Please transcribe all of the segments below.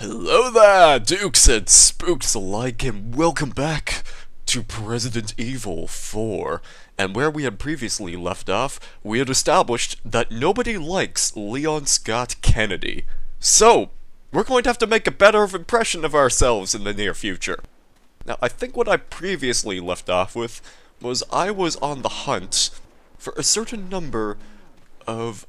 Hello there, Dukes and Spooks alike, and welcome back to Resident Evil 4. And where we had previously left off, we had established that nobody likes Leon Scott Kennedy. So, we're going to have to make a better impression of ourselves in the near future. Now, I think what I previously left off with was I was on the hunt for a certain number of...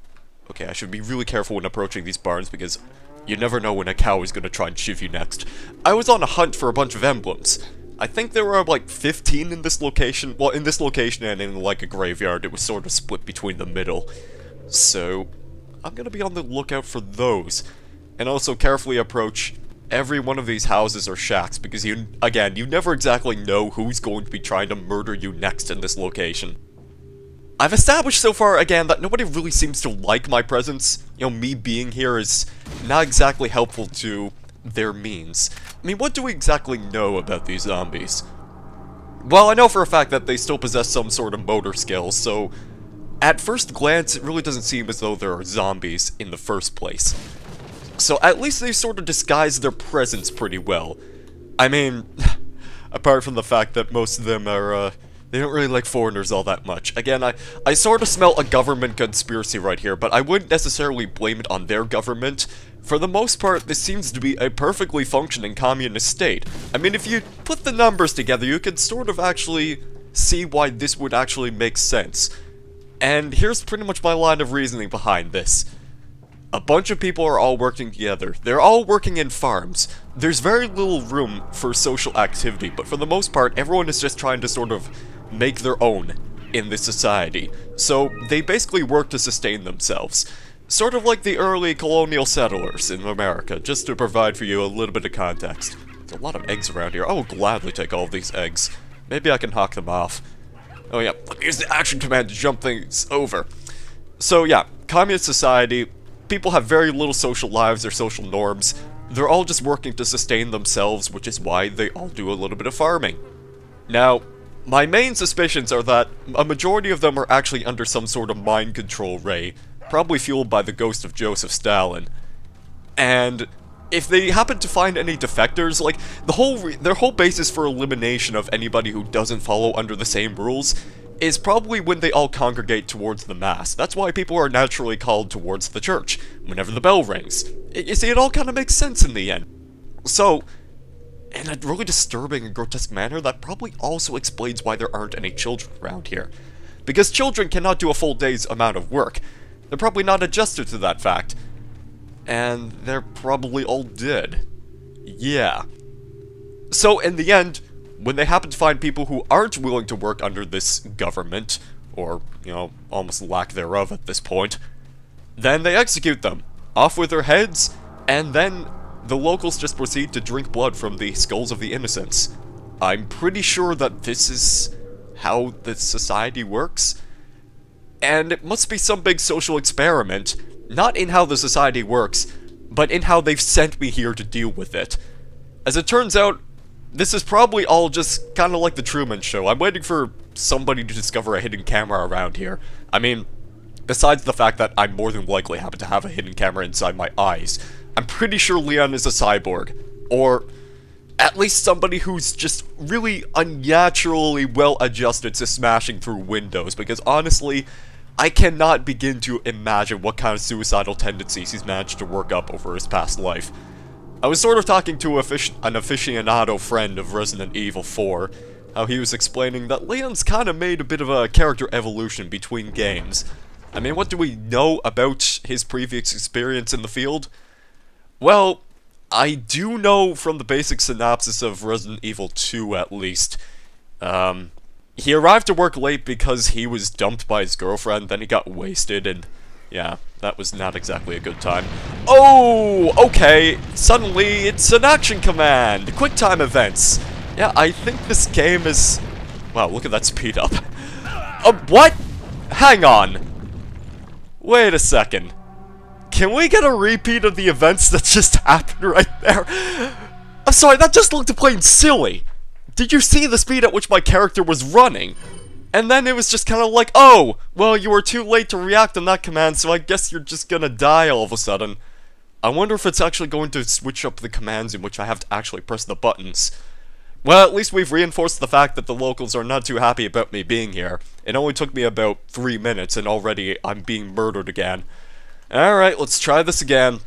Okay, I should be really careful when approaching these barns because you never know when a cow is going to try and shiv you next. I was on a hunt for a bunch of emblems. I think there were like 15 in this location. Well, in this location and in like a graveyard, it was sort of split between the middle. So, I'm going to be on the lookout for those. And also carefully approach every one of these houses or shacks because you never exactly know who's going to be trying to murder you next in this location. I've established so far, again, that nobody really seems to like my presence. You know, me being here is not exactly helpful to their means. I mean, what do we exactly know about these zombies? Well, I know for a fact that they still possess some sort of motor skills, so at first glance, it really doesn't seem as though there are zombies in the first place. So at least they sort of disguise their presence pretty well. I mean, apart from the fact that most of them are, they don't really like foreigners all that much. Again, I sort of smell a government conspiracy right here, but I wouldn't necessarily blame it on their government. For the most part, this seems to be a perfectly functioning communist state. I mean, if you put the numbers together, you can sort of actually see why this would actually make sense. And here's pretty much my line of reasoning behind this. A bunch of people are all working together. They're all working in farms. There's very little room for social activity, but for the most part, everyone is just trying to sort of make their own in this society. So they basically work to sustain themselves. Sort of like the early colonial settlers in America, just to provide for you a little bit of context. There's a lot of eggs around here. I will gladly take all of these eggs. Maybe I can hawk them off. Oh yeah, let me use the action command to jump things over. So yeah, communist society, people have very little social lives or social norms. They're all just working to sustain themselves, which is why they all do a little bit of farming. Now, my main suspicions are that a majority of them are actually under some sort of mind control ray, probably fueled by the ghost of Joseph Stalin. And if they happen to find any defectors, like, their whole basis for elimination of anybody who doesn't follow under the same rules is probably when they all congregate towards the mass. That's why people are naturally called towards the church whenever the bell rings. You see, it all kind of makes sense in the end. So, in a really disturbing and grotesque manner, that probably also explains why there aren't any children around here. Because children cannot do a full day's amount of work. They're probably not adjusted to that fact. And they're probably all dead. Yeah. So, in the end, when they happen to find people who aren't willing to work under this government, or, you know, almost lack thereof at this point, then they execute them, off with their heads, and then the locals just proceed to drink blood from the skulls of the innocents. I'm pretty sure that this is how the society works, and it must be some big social experiment, not in how the society works, but in how they've sent me here to deal with it. As it turns out, this is probably all just kind of like the Truman Show. I'm waiting for somebody to discover a hidden camera around here. I mean, besides the fact that I more than likely happen to have a hidden camera inside my eyes, I'm pretty sure Leon is a cyborg. Or at least somebody who's just really unnaturally well adjusted to smashing through windows, because honestly, I cannot begin to imagine what kind of suicidal tendencies he's managed to work up over his past life. I was sort of talking to an aficionado friend of Resident Evil 4, how he was explaining that Leon's kind of made a bit of a character evolution between games. I mean, what do we know about his previous experience in the field? Well, I do know from the basic synopsis of Resident Evil 2 at least. He arrived to work late because he was dumped by his girlfriend, then he got wasted, and yeah, that was not exactly a good time. Oh, okay, suddenly it's an action command! QuickTime events! Yeah, I think this game is... Wow, look at that speed up. What? Hang on. Wait a second. Can we get a repeat of the events that just happened right there? I'm sorry, that just looked plain silly. Did you see the speed at which my character was running? And then it was just kind of like, oh, well, you were too late to react on that command, so I guess you're just gonna die all of a sudden. I wonder if it's actually going to switch up the commands in which I have to actually press the buttons. Well, at least we've reinforced the fact that the locals are not too happy about me being here. It only took me about 3 minutes and already I'm being murdered again. Alright, let's try this again.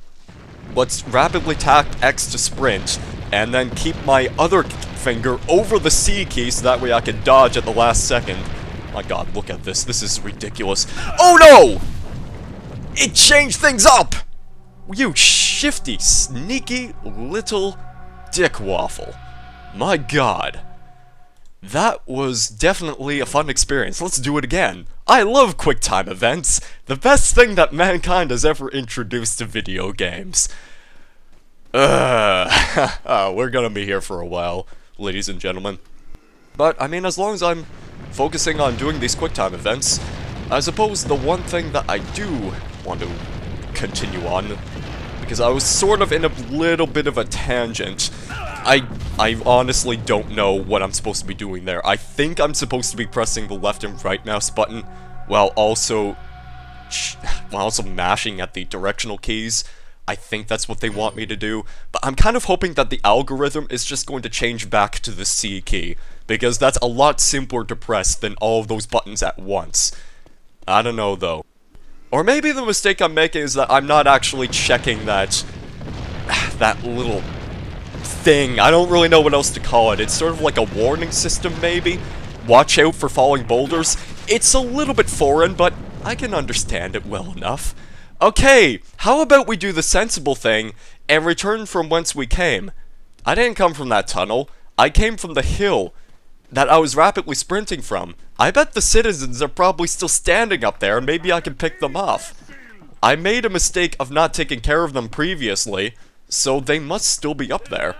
Let's rapidly tap X to sprint, and then keep my other finger over the C key so that way I can dodge at the last second. My god, look at this. This is ridiculous. Oh no! It changed things up! You shifty, sneaky little dick waffle. My god. That was definitely a fun experience. Let's do it again. I love QuickTime events. The best thing that mankind has ever introduced to video games. We're gonna be here for a while, ladies and gentlemen. But, I mean, as long as I'm focusing on doing these QuickTime events, I suppose the one thing that I do want to continue on, because I was sort of in a little bit of a tangent. I honestly don't know what I'm supposed to be doing there. I think I'm supposed to be pressing the left and right mouse button while also mashing at the directional keys. I think that's what they want me to do, but I'm kind of hoping that the algorithm is just going to change back to the C key, because that's a lot simpler to press than all of those buttons at once. I don't know though. Or maybe the mistake I'm making is that I'm not actually checking that little thing. I don't really know what else to call it. It's sort of like a warning system, maybe? Watch out for falling boulders. It's a little bit foreign, but I can understand it well enough. Okay, how about we do the sensible thing and return from whence we came? I didn't come from that tunnel. I came from the hill that I was rapidly sprinting from. I bet the citizens are probably still standing up there and maybe I can pick them off. I made a mistake of not taking care of them previously, so they must still be up there.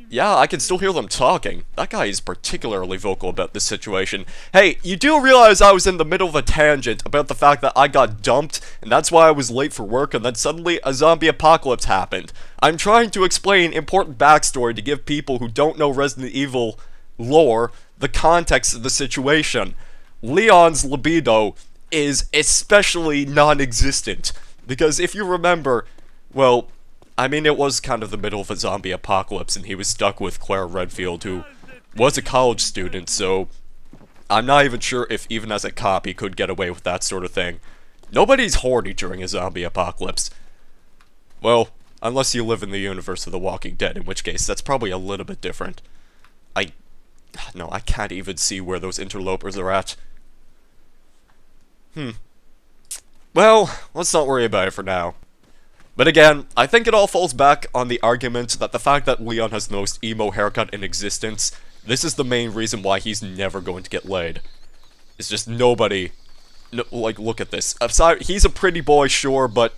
Yeah, I can still hear them talking. That guy is particularly vocal about this situation. Hey, you do realize I was in the middle of a tangent about the fact that I got dumped, and that's why I was late for work, and then suddenly a zombie apocalypse happened. I'm trying to explain important backstory to give people who don't know Resident Evil lore the context of the situation. Leon's libido is especially non-existent, because if you remember, well, I mean, it was kind of the middle of a zombie apocalypse, and he was stuck with Claire Redfield, who was a college student, so I'm not even sure if even as a cop he could get away with that sort of thing. Nobody's horny during a zombie apocalypse. Well, unless you live in the universe of The Walking Dead, in which case that's probably a little bit different. No, I can't even see where those interlopers are at. Well, let's not worry about it for now. But again, I think it all falls back on the argument that the fact that Leon has the most emo haircut in existence, this is the main reason why he's never going to get laid. It's just nobody... No, like, look at this. Aside, he's a pretty boy, sure, but...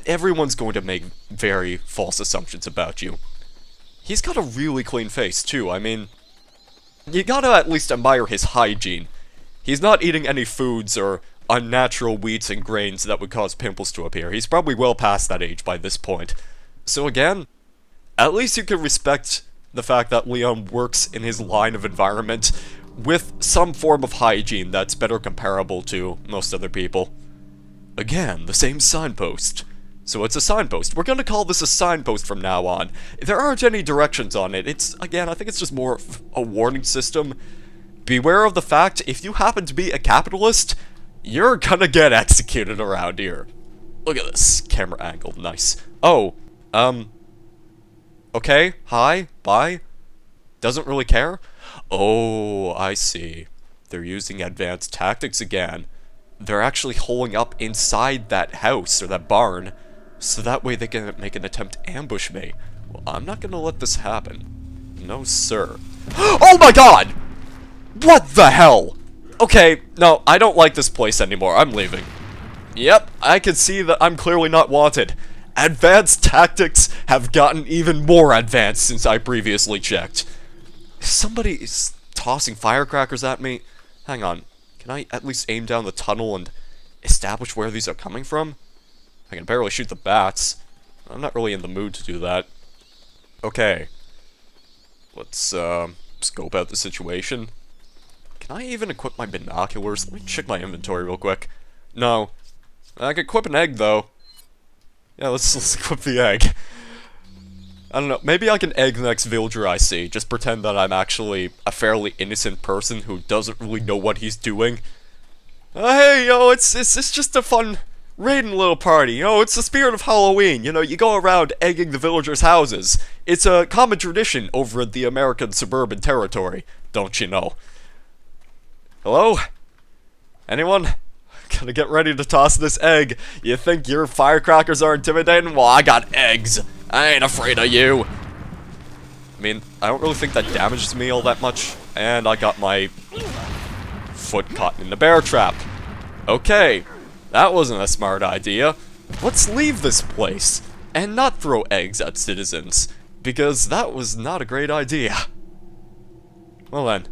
everyone's going to make very false assumptions about you. He's got a really clean face, too. I mean, you gotta at least admire his hygiene. He's not eating any foods or unnatural wheats and grains that would cause pimples to appear. He's probably well past that age by this point. So again, at least you can respect the fact that Leon works in his line of environment with some form of hygiene that's better comparable to most other people. Again, the same signpost. So it's a signpost. We're gonna call this a signpost from now on. There aren't any directions on it. It's, again, I think it's just more of a warning system. Beware of the fact, if you happen to be a capitalist, you're gonna get executed around here. Look at this camera angle, nice. Oh, okay, hi, bye. Doesn't really care? Oh, I see. They're using advanced tactics again. They're actually holing up inside that house, or that barn, so that way they can make an attempt to ambush me. Well, I'm not gonna let this happen. No, sir. Oh my god! What the hell? Okay, no, I don't like this place anymore. I'm leaving. Yep, I can see that I'm clearly not wanted. Advanced tactics have gotten even more advanced since I previously checked. Somebody is tossing firecrackers at me. Hang on. Can I at least aim down the tunnel and establish where these are coming from? I can barely shoot the bats. I'm not really in the mood to do that. Okay. Let's, scope out the situation. Can I even equip my binoculars? Let me check my inventory real quick. No. I can equip an egg, though. Yeah, let's equip the egg. I don't know, maybe I can egg the next villager I see, just pretend that I'm actually a fairly innocent person who doesn't really know what he's doing. Hey, yo, it's just a fun raiding little party, you know, it's the spirit of Halloween, you know, you go around egging the villagers' houses. It's a common tradition over in the American suburban territory, don't you know? Hello? Anyone? Gonna get ready to toss this egg. You think your firecrackers are intimidating? Well, I got eggs. I ain't afraid of you. I mean, I don't really think that damages me all that much. And I got my foot caught in the bear trap. Okay, that wasn't a smart idea. Let's leave this place and not throw eggs at citizens, because that was not a great idea. Well then,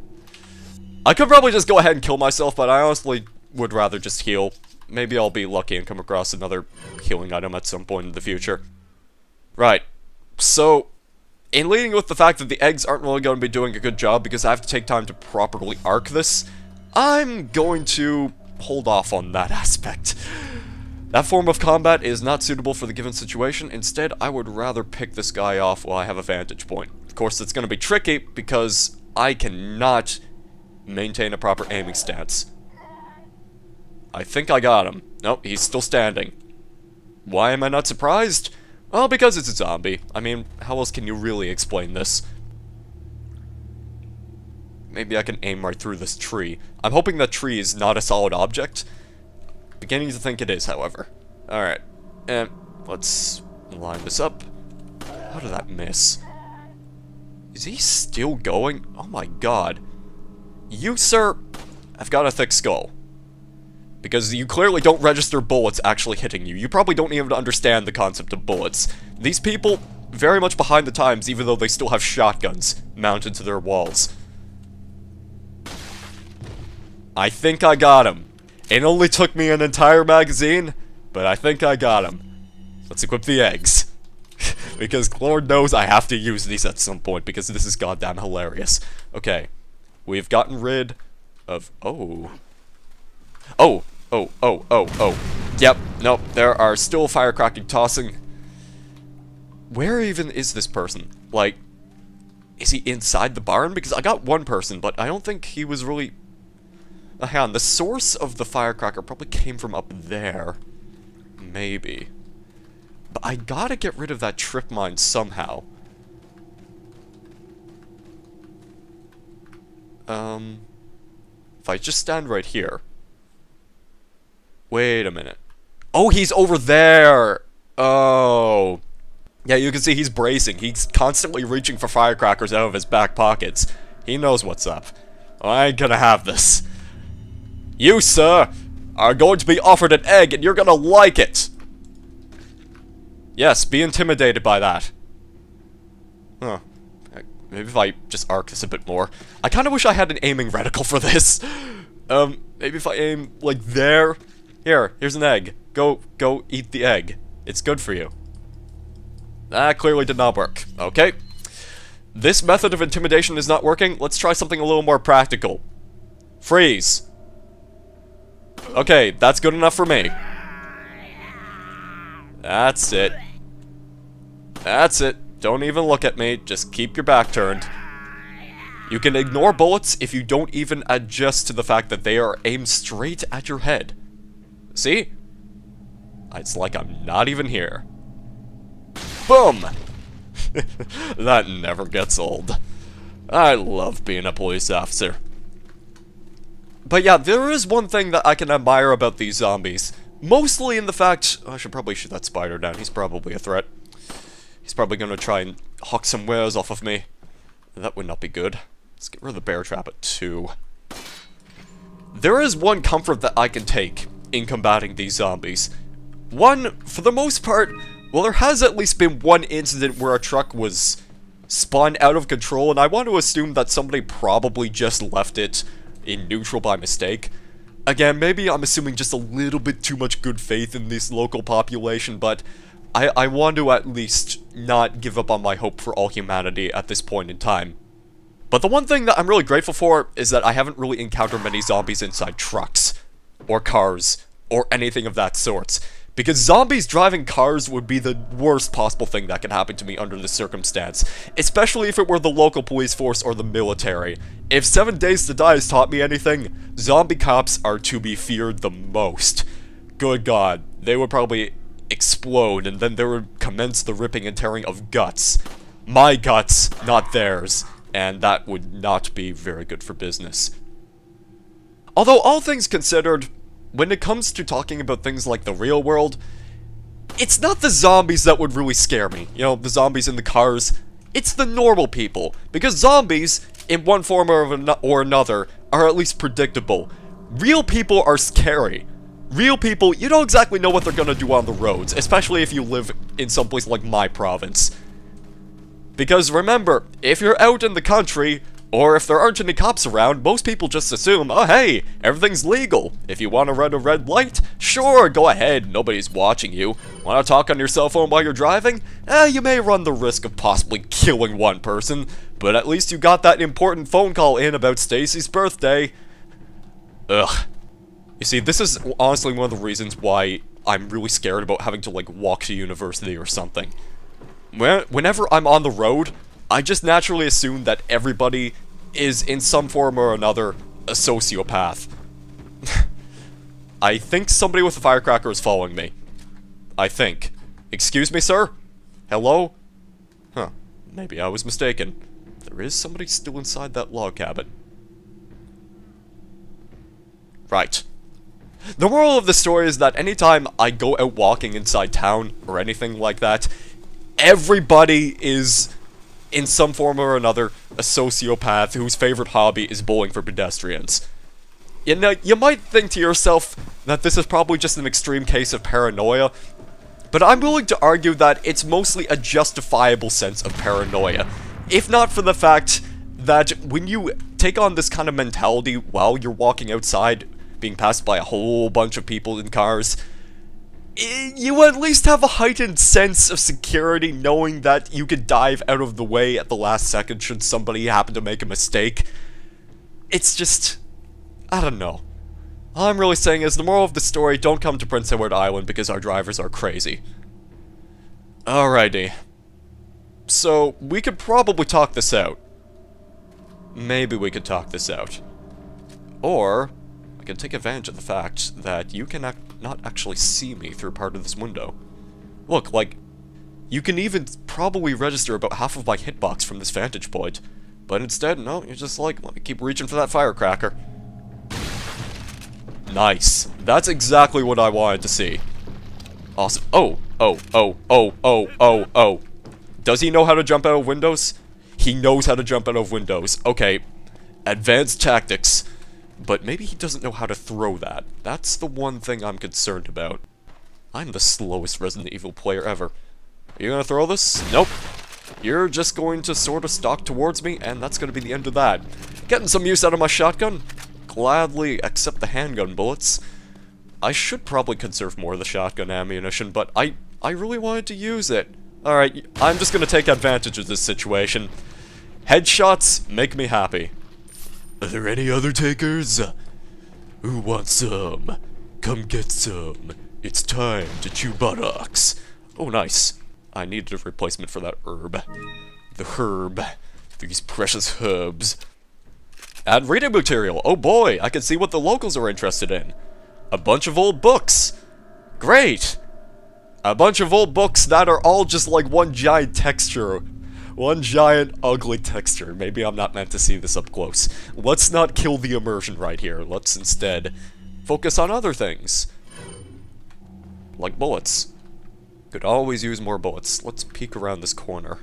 I could probably just go ahead and kill myself, but I honestly would rather just heal. Maybe I'll be lucky and come across another healing item at some point in the future. Right, so, in leading with the fact that the eggs aren't really going to be doing a good job because I have to take time to properly arc this, I'm going to hold off on that aspect. That form of combat is not suitable for the given situation. Instead, I would rather pick this guy off while I have a vantage point. Of course, it's going to be tricky because I cannot maintain a proper aiming stance. I think I got him. Nope, he's still standing. Why am I not surprised? Well, because it's a zombie. I mean, how else can you really explain this? Maybe I can aim right through this tree. I'm hoping that tree is not a solid object. Beginning to think it is, however. Alright. And let's line this up. How did that miss? Is he still going? Oh my god. You, sir, have got a thick skull. Because you clearly don't register bullets actually hitting you. You probably don't even understand the concept of bullets. These people, very much behind the times, even though they still have shotguns mounted to their walls. I think I got him. It only took me an entire magazine, but I think I got him. Let's equip the eggs. Because Lord knows I have to use these at some point, because this is goddamn hilarious. Okay. We've gotten rid of... Oh. Yep, nope, there are still firecracking tossing. Where even is this person? Like, is he inside the barn? Because I got one person, but I don't think he was really... hang on, the source of the firecracker probably came from up there. Maybe. But I gotta get rid of that trip mine somehow. If I just stand right here. Wait a minute. Oh, he's over there! Oh. Yeah, you can see he's bracing. He's constantly reaching for firecrackers out of his back pockets. He knows what's up. I ain't gonna have this. You, sir, are going to be offered an egg, and you're gonna like it! Yes, be intimidated by that. Huh. Maybe if I just arc this a bit more. I kinda wish I had an aiming reticle for this. Maybe if I aim, like, there. Here's an egg. Go eat the egg. It's good for you. That clearly did not work. Okay. This method of intimidation is not working. Let's try something a little more practical. Freeze. Okay, that's good enough for me. That's it. That's it. Don't even look at me. Just keep your back turned. You can ignore bullets if you don't even adjust to the fact that they are aimed straight at your head. See? It's like I'm not even here. Boom! That never gets old. I love being a police officer. But yeah, there is one thing that I can admire about these zombies. Mostly in the fact... I should probably shoot that spider down. He's probably a threat. He's probably gonna try and hawk some wares off of me. That would not be good. Let's get rid of the bear trap at 2. There is one comfort that I can take in combating these zombies. One, for the most part, well, there has at least been one incident where a truck was spun out of control, and I want to assume that somebody probably just left it in neutral by mistake. Again, maybe I'm assuming just a little bit too much good faith in this local population, but I want to at least not give up on my hope for all humanity at this point in time. But the one thing that I'm really grateful for is that I haven't really encountered many zombies inside trucks, or cars, or anything of that sort. Because zombies driving cars would be the worst possible thing that could happen to me under this circumstance. Especially if it were the local police force or the military. If 7 Days to Die has taught me anything, zombie cops are to be feared the most. Good God, they would probably explode and then they would commence the ripping and tearing of guts. My guts, not theirs. And that would not be very good for business. Although all things considered, when it comes to talking about things like the real world, it's not the zombies that would really scare me. You know, the zombies in the cars. It's the normal people. Because zombies, in one form or another, are at least predictable. Real people are scary. Real people, you don't exactly know what they're gonna do on the roads, especially if you live in some place like my province. Because remember, if you're out in the country, or if there aren't any cops around, most people just assume, oh hey, everything's legal. If you want to run a red light, sure, go ahead, nobody's watching you. Want to talk on your cell phone while you're driving? You may run the risk of possibly killing one person, but at least you got that important phone call in about Stacy's birthday. Ugh. You see, this is honestly one of the reasons why I'm really scared about having to, like, walk to university or something. Whenever I'm on the road, I just naturally assume that everybody is, in some form or another, a sociopath. I think somebody with a firecracker is following me. I think. Excuse me, sir? Hello? Huh. Maybe I was mistaken. There is somebody still inside that log cabin. Right. The moral of the story is that anytime I go out walking inside town, or anything like that, everybody is, in some form or another, a sociopath whose favorite hobby is bowling for pedestrians. You know, you might think to yourself that this is probably just an extreme case of paranoia, but I'm willing to argue that it's mostly a justifiable sense of paranoia. If not for the fact that when you take on this kind of mentality while you're walking outside, being passed by a whole bunch of people in cars, you at least have a heightened sense of security knowing that you could dive out of the way at the last second should somebody happen to make a mistake. It's just, I don't know. All I'm really saying is the moral of the story, don't come to Prince Edward Island because our drivers are crazy. Alrighty. So, we could probably talk this out. Maybe we could talk this out. Or, I can take advantage of the fact that you can not actually see me through part of this window. Look, like, you can even probably register about half of my hitbox from this vantage point. But instead, no, you're just like, let me keep reaching for that firecracker. Nice. That's exactly what I wanted to see. Awesome. Oh. Does he know how to jump out of windows? He knows how to jump out of windows. Okay. Advanced tactics. But maybe he doesn't know how to throw that. That's the one thing I'm concerned about. I'm the slowest Resident Evil player ever. Are you gonna throw this? Nope. You're just going to sort of stalk towards me, and that's gonna be the end of that. Getting some use out of my shotgun. Gladly accept the handgun bullets. I should probably conserve more of the shotgun ammunition, but I really wanted to use it. Alright, I'm just gonna take advantage of this situation. Headshots make me happy. Are there any other takers? Who wants some? Come get some. It's time to chew buttocks. Oh, nice. I needed a replacement for that herb. The herb. These precious herbs. Add reading material. Oh boy, I can see what the locals are interested in. A bunch of old books. Great. A bunch of old books that are all just like one giant texture. One giant ugly texture. Maybe I'm not meant to see this up close. Let's not kill the immersion right here. Let's instead focus on other things. Like bullets. Could always use more bullets. Let's peek around this corner.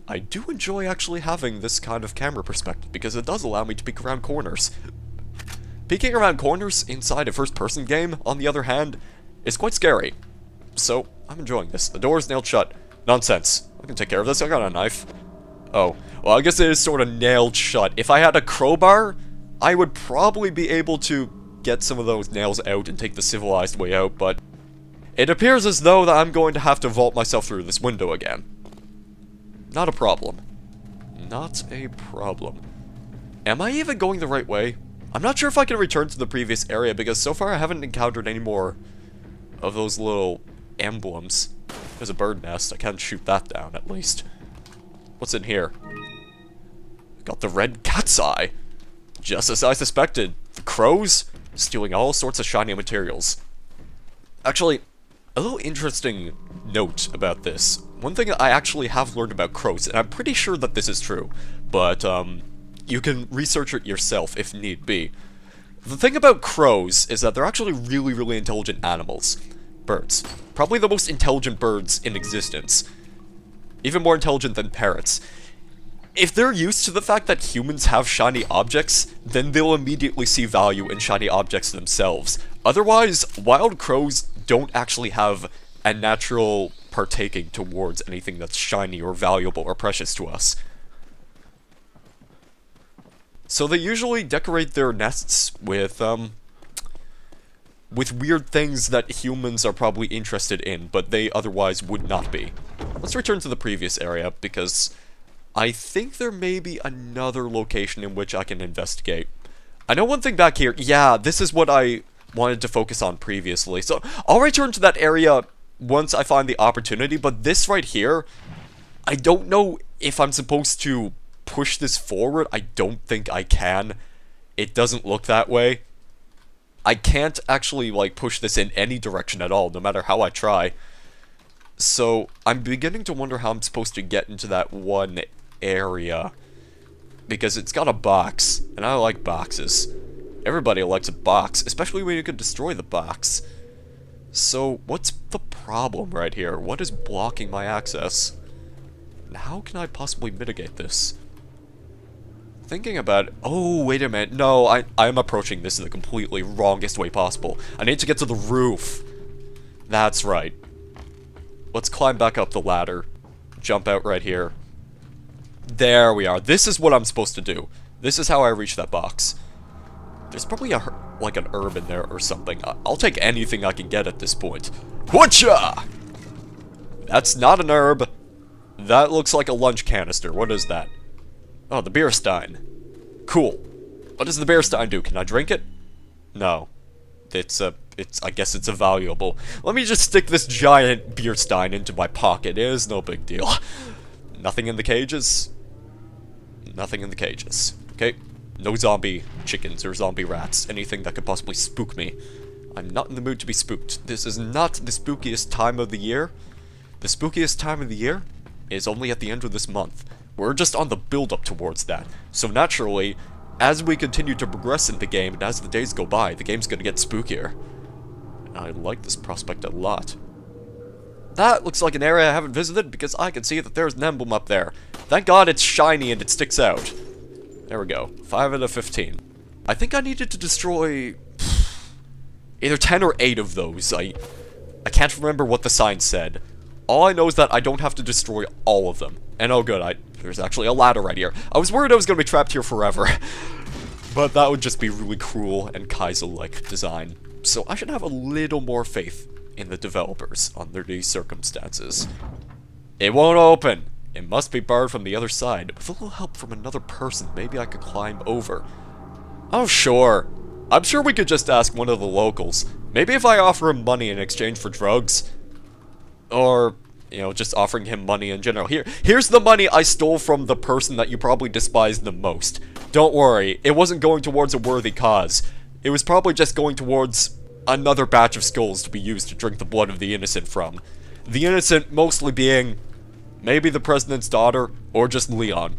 I do enjoy actually having this kind of camera perspective because it does allow me to peek around corners. Peeking around corners inside a first-person game, on the other hand, is quite scary. So, I'm enjoying this. The door is nailed shut. Nonsense. I can take care of this. I got a knife. Oh. Well, I guess it is sort of nailed shut. If I had a crowbar, I would probably be able to get some of those nails out and take the civilized way out, but it appears as though that I'm going to have to vault myself through this window again. Not a problem. Not a problem. Am I even going the right way? I'm not sure if I can return to the previous area because so far I haven't encountered any more of those little emblems. There's a bird nest. I can't shoot that down, at least. What's in here? Got the red cat's eye. Just as I suspected. The crows stealing all sorts of shiny materials. Actually, a little interesting note about this. One thing I actually have learned about crows, and I'm pretty sure that this is true, but you can research it yourself if need be. The thing about crows is that they're actually really, really intelligent animals. Birds. Probably the most intelligent birds in existence. Even more intelligent than parrots. If they're used to the fact that humans have shiny objects, then they'll immediately see value in shiny objects themselves. Otherwise, wild crows don't actually have a natural partaking towards anything that's shiny or valuable or precious to us. So they usually decorate their nests with weird things that humans are probably interested in, but they otherwise would not be. Let's return to the previous area, because I think there may be another location in which I can investigate. I know one thing back here. Yeah, this is what I wanted to focus on previously. So I'll return to that area once I find the opportunity, but this right here, I don't know if I'm supposed to push this forward. I don't think I can. It doesn't look that way. I can't actually, like, push this in any direction at all, no matter how I try. So I'm beginning to wonder how I'm supposed to get into that one area, because it's got a box, and I like boxes. Everybody likes a box, especially when you can destroy the box. So what's the problem right here? What is blocking my access? And how can I possibly mitigate this? Thinking about it. Oh, wait a minute. No, I'm approaching this in the completely wrongest way possible. I need to get to the roof. That's right. Let's climb back up the ladder. Jump out right here. There we are. This is what I'm supposed to do. This is how I reach that box. There's probably like an herb in there or something. I'll take anything I can get at this point. Whatcha? That's not an herb. That looks like a lunch canister. What is that? Oh, the beer stein. Cool. What does the beer stein do? Can I drink it? No. I guess it's a valuable. Let me just stick this giant beer stein into my pocket. It is no big deal. Nothing in the cages? Nothing in the cages. Okay. No zombie chickens or zombie rats. Anything that could possibly spook me. I'm not in the mood to be spooked. This is not the spookiest time of the year. The spookiest time of the year is only at the end of this month. We're just on the build-up towards that. So naturally, as we continue to progress in the game, and as the days go by, the game's gonna get spookier. I like this prospect a lot. That looks like an area I haven't visited, because I can see that there's an emblem up there. Thank God it's shiny and it sticks out. There we go. 5 out of 15. I think I needed to destroy either 10 or 8 of those. I can't remember what the sign said. All I know is that I don't have to destroy all of them. And oh good, there's actually a ladder right here. I was worried I was going to be trapped here forever. But that would just be really cruel and Kaizo-like design. So I should have a little more faith in the developers under these circumstances. It won't open. It must be barred from the other side. With a little help from another person, maybe I could climb over. Oh sure. I'm sure we could just ask one of the locals. Maybe if I offer him money in exchange for drugs. Or, you know, just offering him money in general. Here's the money I stole from the person that you probably despise the most. Don't worry, it wasn't going towards a worthy cause. It was probably just going towards another batch of skulls to be used to drink the blood of the innocent from. The innocent mostly being maybe the president's daughter, or just Leon.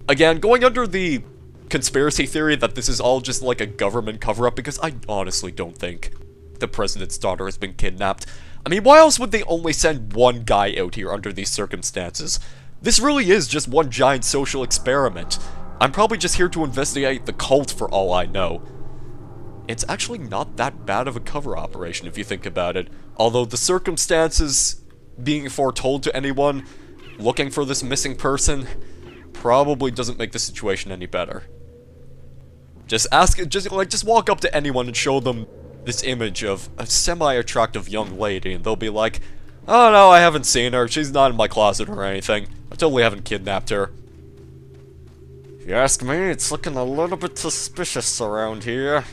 Again, going under the conspiracy theory that this is all just like a government cover-up, because I honestly don't think the president's daughter has been kidnapped. I mean, why else would they only send one guy out here under these circumstances? This really is just one giant social experiment. I'm probably just here to investigate the cult for all I know. It's actually not that bad of a cover operation if you think about it. Although the circumstances being foretold to anyone looking for this missing person probably doesn't make the situation any better. Just walk up to anyone and show them this image of a semi-attractive young lady, and they'll be like, oh no, I haven't seen her, she's not in my closet or anything, I totally haven't kidnapped her. If you ask me, it's looking a little bit suspicious around here.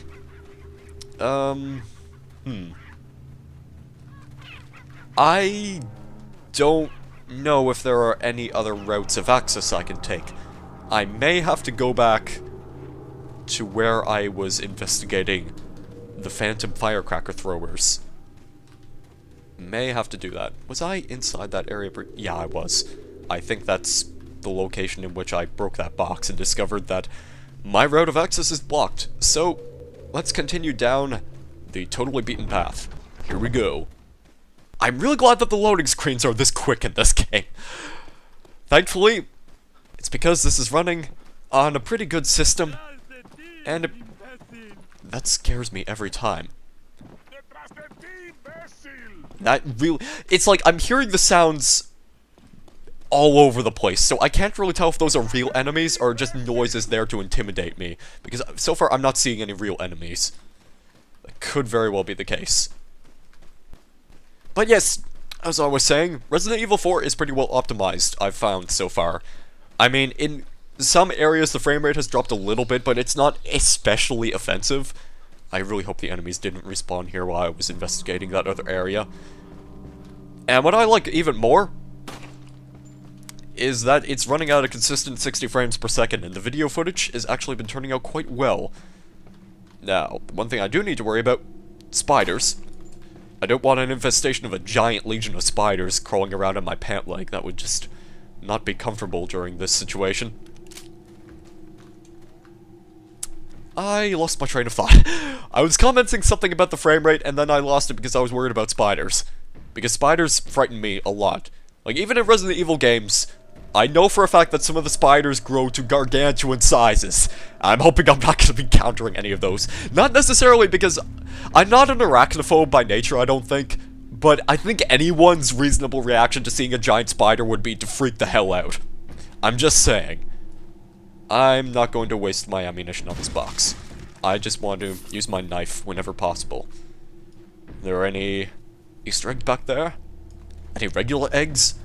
I don't know if there are any other routes of access I can take. I may have to go back to where I was investigating the phantom firecracker throwers. May have to do that. Was I inside that area? Yeah, I was. I think that's the location in which I broke that box and discovered that my route of access is blocked. So, let's continue down the totally beaten path. Here we go. I'm really glad that the loading screens are this quick in this game. Thankfully, it's because this is running on a pretty good system, and that scares me every time. That really, it's like I'm hearing the sounds all over the place, so I can't really tell if those are real enemies or just noises there to intimidate me, because so far I'm not seeing any real enemies. That could very well be the case. But yes, as I was saying, Resident Evil 4 is pretty well optimized, I've found so far. I mean, in some areas the frame rate has dropped a little bit, but it's not especially offensive. I really hope the enemies didn't respawn here while I was investigating that other area. And what I like even more is that it's running at a consistent 60 frames per second, and the video footage has actually been turning out quite well. Now, the one thing I do need to worry about, spiders. I don't want an infestation of a giant legion of spiders crawling around on my pant leg. That would just not be comfortable during this situation. I lost my train of thought. I was commenting something about the frame rate, and then I lost it because I was worried about spiders. Because spiders frighten me a lot. Like, even in Resident Evil games, I know for a fact that some of the spiders grow to gargantuan sizes. I'm hoping I'm not going to be encountering any of those. Not necessarily because I'm not an arachnophobe by nature, I don't think. But I think anyone's reasonable reaction to seeing a giant spider would be to freak the hell out. I'm just saying. I'm not going to waste my ammunition on this box. I just want to use my knife whenever possible. Are there any Easter eggs back there? Any regular eggs?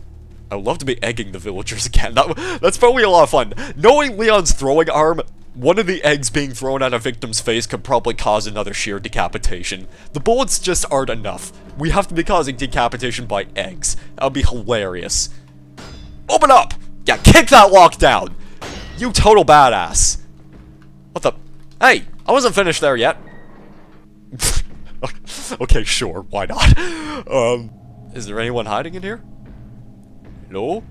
I would love to be egging the villagers again. That's probably a lot of fun. Knowing Leon's throwing arm, one of the eggs being thrown at a victim's face could probably cause another sheer decapitation. The bullets just aren't enough. We have to be causing decapitation by eggs. That would be hilarious. Open up! Yeah, kick that lock down! You total badass. What the? Hey, I wasn't finished there yet. Okay, sure, why not? Is there anyone hiding in here? No?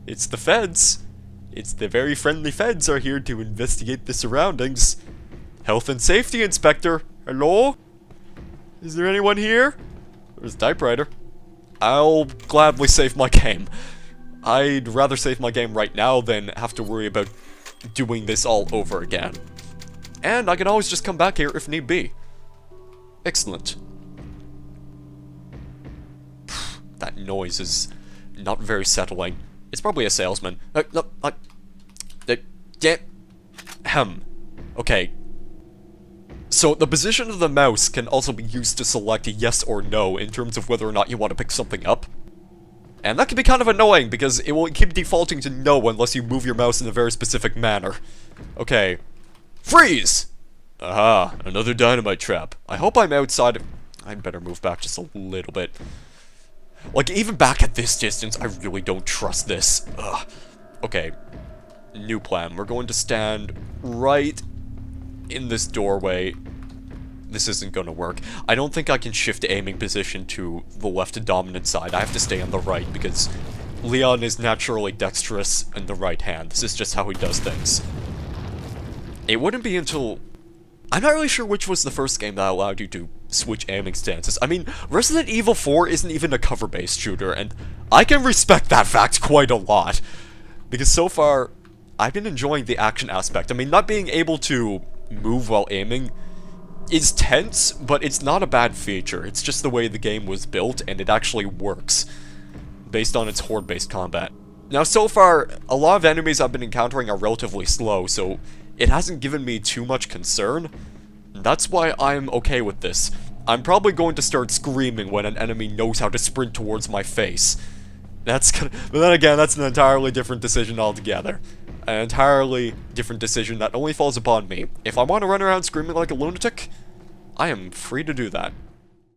It's the feds. It's the very friendly feds are here to investigate the surroundings. Health and safety inspector. Hello? Is there anyone here? There's a typewriter. I'll gladly save my game. I'd rather save my game right now than have to worry about doing this all over again. And I can always just come back here if need be. Excellent. That noise is not very settling. It's probably a salesman. Okay. So the position of the mouse can also be used to select yes or no in terms of whether or not you want to pick something up. And that can be kind of annoying because it will keep defaulting to no unless you move your mouse in a very specific manner. Okay. Freeze! Aha, another dynamite trap. I hope I'm outside. I better move back just a little bit. Like, even back at this distance, I really don't trust this. Ugh. Okay. New plan. We're going to stand right in this doorway. This isn't gonna work. I don't think I can shift aiming position to the left dominant side. I have to stay on the right because Leon is naturally dexterous in the right hand. This is just how he does things. It wouldn't be until... I'm not really sure which was the first game that allowed you to switch aiming stances. I mean, Resident Evil 4 isn't even a cover-based shooter, and I can respect that fact quite a lot. Because so far, I've been enjoying the action aspect. I mean, not being able to move while aiming is tense, but it's not a bad feature. It's just the way the game was built, and it actually works, based on its horde-based combat. Now, so far, a lot of enemies I've been encountering are relatively slow, so it hasn't given me too much concern. That's why I'm okay with this. I'm probably going to start screaming when an enemy knows how to sprint towards my face. But then again, that's an entirely different decision altogether. An entirely different decision that only falls upon me. If I want to run around screaming like a lunatic, I am free to do that.